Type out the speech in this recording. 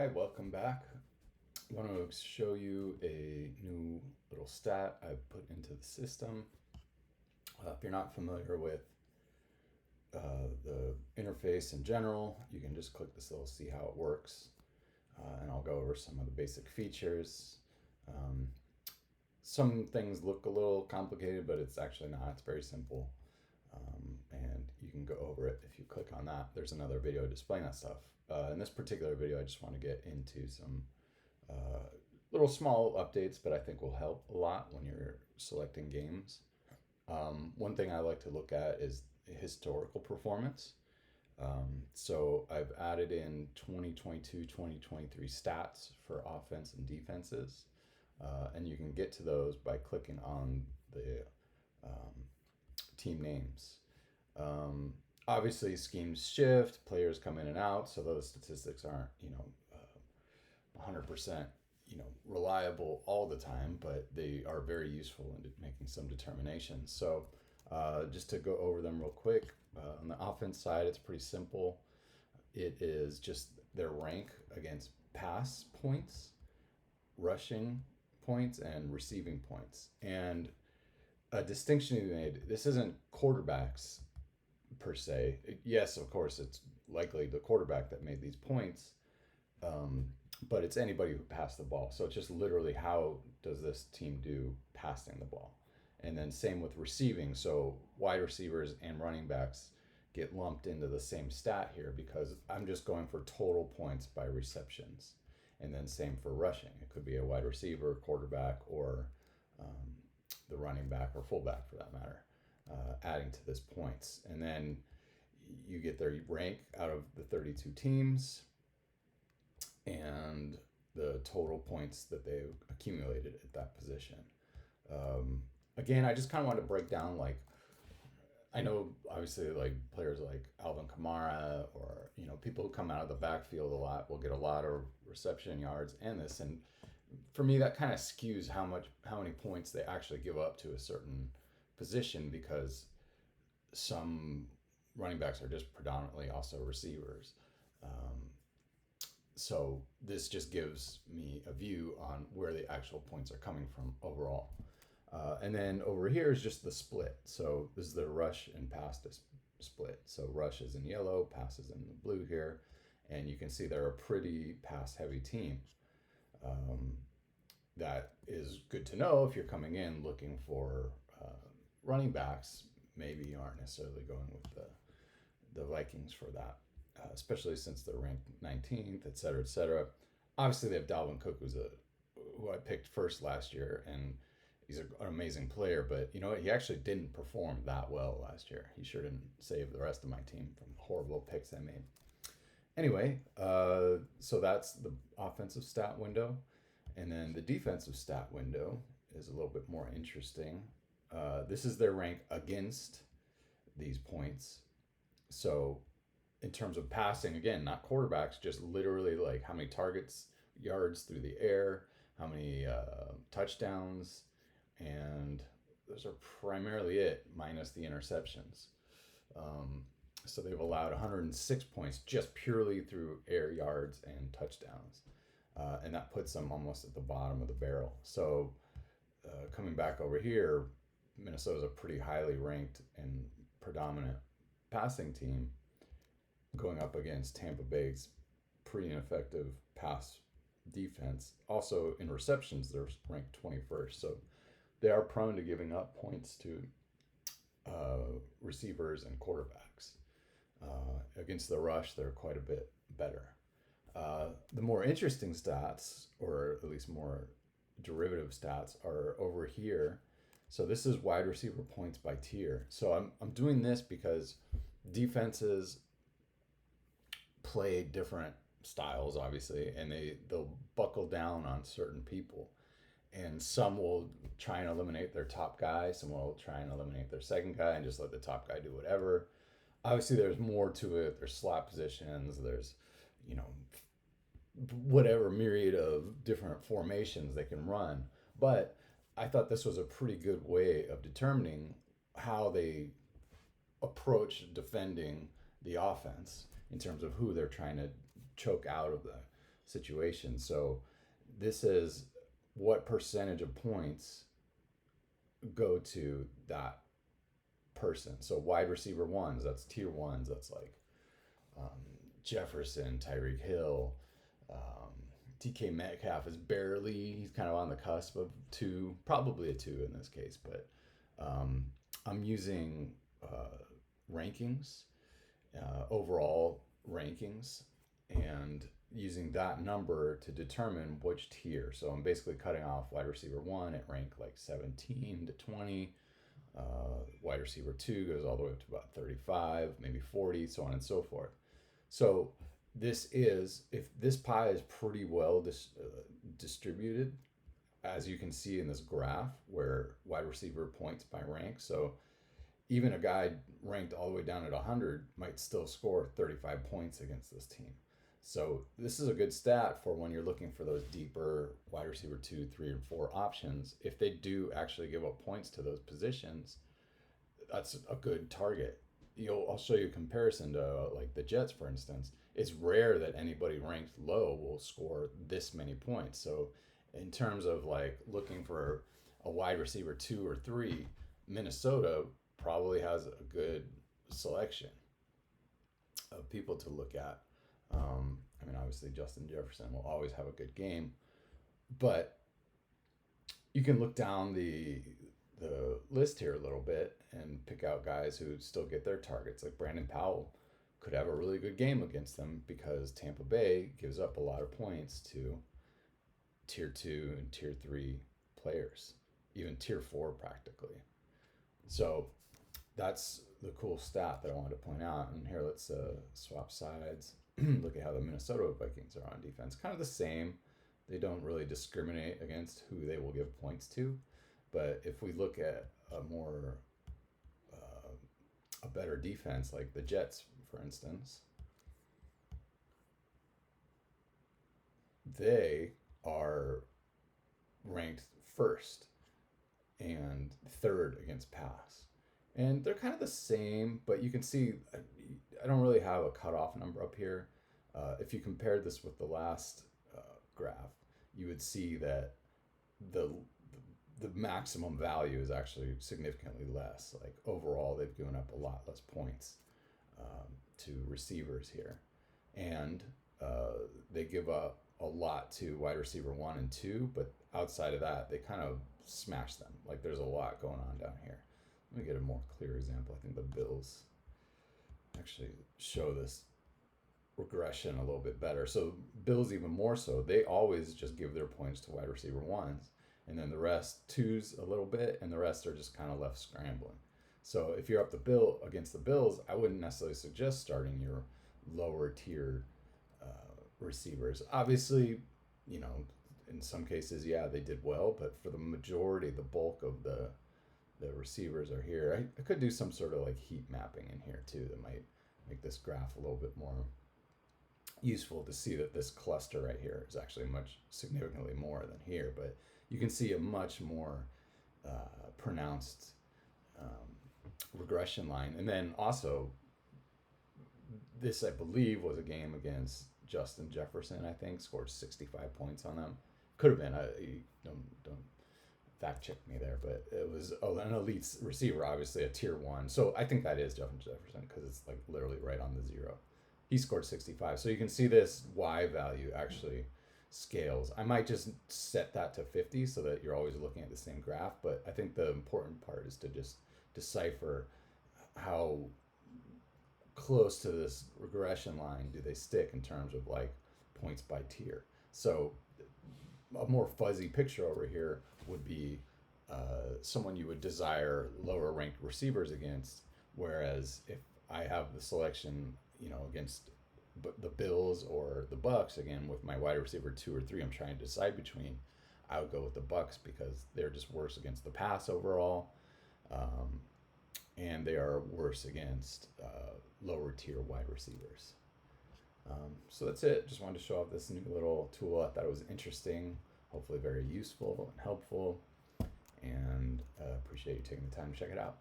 Hi, welcome back. I want to show you a new little stat I've put into the system. If you're not familiar with the interface in general, you can just click this little see how it works, and I'll go over some of the basic features. Um, some things look a little complicated, but it's actually not. It's very simple, and you can go over it if you click on that. There's another video displaying that stuff. In this particular video, I just want to get into some uh, little small updates, but I think will help a lot when you're selecting games. One thing I like to look at is historical performance. So I've added in 2022, 2023 stats for offense and defenses. And you can get to those by clicking on the um, team names. Obviously, schemes shift, players come in and out, so those statistics aren't, 100% reliable all the time, but they are very useful in making some determinations. So just to go over them real quick, on the offense side, it's pretty simple. It is just their rank against pass points, rushing points, and receiving points. And a distinction to be made, this isn't quarterbacks per se. Yes, of course, it's likely the quarterback that made these points, um, but it's anybody who passed the ball. So it's just literally how does this team do passing the ball? And then same with receiving. So wide receivers and running backs get lumped into the same stat here because I'm just going for total points by receptions. And then same for rushing. It could be a wide receiver, quarterback, or um, the running back or fullback for that matter, adding to this points. And then you get their rank out of the 32 teams and the total points that they accumulated at that position. Again, I just kind of want to break down, like, I know obviously like players like Alvin Kamara or people who come out of the backfield a lot will get a lot of reception yards and this, and for me that kind of skews how many points they actually give up to a certain position because some running backs are just predominantly also receivers. So this just gives me a view on where the actual points are coming from overall. And then over here is just the split. So this is the rush and pass split. So rush is in yellow, pass is in the blue here. And you can see they're a pretty pass heavy team. That is good to know if you're coming in looking for running backs. Maybe you aren't necessarily going with the Vikings for that, especially since they're ranked 19th, et cetera, et cetera. Obviously, they have Dalvin Cook, who I picked first last year, and he's an amazing player. But you know what? He actually didn't perform that well last year. He sure didn't save the rest of my team from horrible picks I made. Anyway, so that's the offensive stat window. And then the defensive stat window is a little bit more interesting. This is their rank against these points. So in terms of passing, again, not quarterbacks, just literally like how many targets, yards through the air, how many touchdowns, and those are primarily it, minus the interceptions. So they've allowed 106 points just purely through air yards and touchdowns. And that puts them almost at the bottom of the barrel. So coming back over here, Minnesota's a pretty highly ranked and predominant passing team going up against Tampa Bay's pretty ineffective pass defense. Also in receptions, they're ranked 21st. So they are prone to giving up points to receivers and quarterbacks. Against the rush, they're quite a bit better. The more interesting stats, or at least more derivative stats, are over here. So this is wide receiver points by tier. So I'm doing this because defenses play different styles, obviously, and they'll buckle down on certain people. And some will try and eliminate their top guy, some will try and eliminate their second guy and just let the top guy do whatever. Obviously, there's more to it. There's slot positions, there's, whatever myriad of different formations they can run. But I thought this was a pretty good way of determining how they approach defending the offense in terms of who they're trying to choke out of situation. So this is what percentage of points go to that person. So wide receiver ones, that's tier ones. That's like Jefferson, Tyreek Hill, DK Metcalf is barely, he's kind of on the cusp of two, probably a two in this case, but I'm using rankings, overall rankings, and using that number to determine which tier. So I'm basically cutting off wide receiver one at rank like 17 to 20. Wide receiver two goes all the way up to about 35, maybe 40, so on and so forth. So this is, if this pie is pretty well distributed, as you can see in this graph where wide receiver points by rank. So even a guy ranked all the way down at 100 might still score 35 points against this team. So this is a good stat for when you're looking for those deeper wide receiver 2, 3, and 4 options. If they do actually give up points to those positions, that's a good target. I'll show you a comparison to like the Jets, for instance. It's rare that anybody ranked low will score this many points. So in terms of like looking for a wide receiver 2 or 3, Minnesota probably has a good selection of people to look at. I mean, obviously Justin Jefferson will always have a good game, but you can look down the list here a little bit and pick out guys who still get their targets. Like Brandon Powell could have a really good game against them because Tampa Bay gives up a lot of points to tier 2 and tier 3 players, even tier 4 practically. So that's the cool stat that I wanted to point out. And here, let's swap sides. Look at how the Minnesota Vikings are on defense. Kind of the same. They don't really discriminate against who they will give points to. But if we look at a better defense, like the Jets, for instance, they are ranked first and third against pass. And they're kind of the same, but you can see I don't really have a cutoff number up here. If you compared this with the last graph, you would see that the maximum value is actually significantly less. Like overall, they've given up a lot less points to receivers here, and they give up a lot to wide receiver 1 and 2. But outside of that, they kind of smash them. Like there's a lot going on down here. Let me get a more clear example. I think the Bills actually show this regression a little bit better. So Bills even more so. They always just give their points to wide receiver 1s, and then the rest 2s a little bit, and the rest are just kind of left scrambling. So if you're up against the Bills, I wouldn't necessarily suggest starting your lower tier receivers. Obviously, in some cases, yeah, they did well, but for the majority, the bulk of the receivers are here. I could do some sort of like heat mapping in here too that might make this graph a little bit more useful to see that this cluster right here is actually much significantly more than here, but you can see a much more pronounced regression line. And then also this, I believe, was a game against Justin Jefferson. I think scored 65 points on them. Could have been. Don't fact check me there, but it was an elite receiver, obviously a tier 1. So I think that is Justin Jefferson because it's like literally right on the zero. He scored 65. So you can see this Y value actually scales. I might just set that to 50 so that you're always looking at the same graph, but I think the important part is to just decipher how close to this regression line do they stick in terms of like points by tier. So a more fuzzy picture over here would be someone you would desire lower ranked receivers against, whereas if I have the selection, against the Bills or the Bucks, again with my wide receiver 2 or 3, I'm trying to decide between, I would go with the Bucks because they're just worse against the pass overall, and they are worse against lower tier wide receivers. So that's it. Just wanted to show off this new little tool. I thought it was interesting, hopefully very useful and helpful, and appreciate you taking the time to check it out.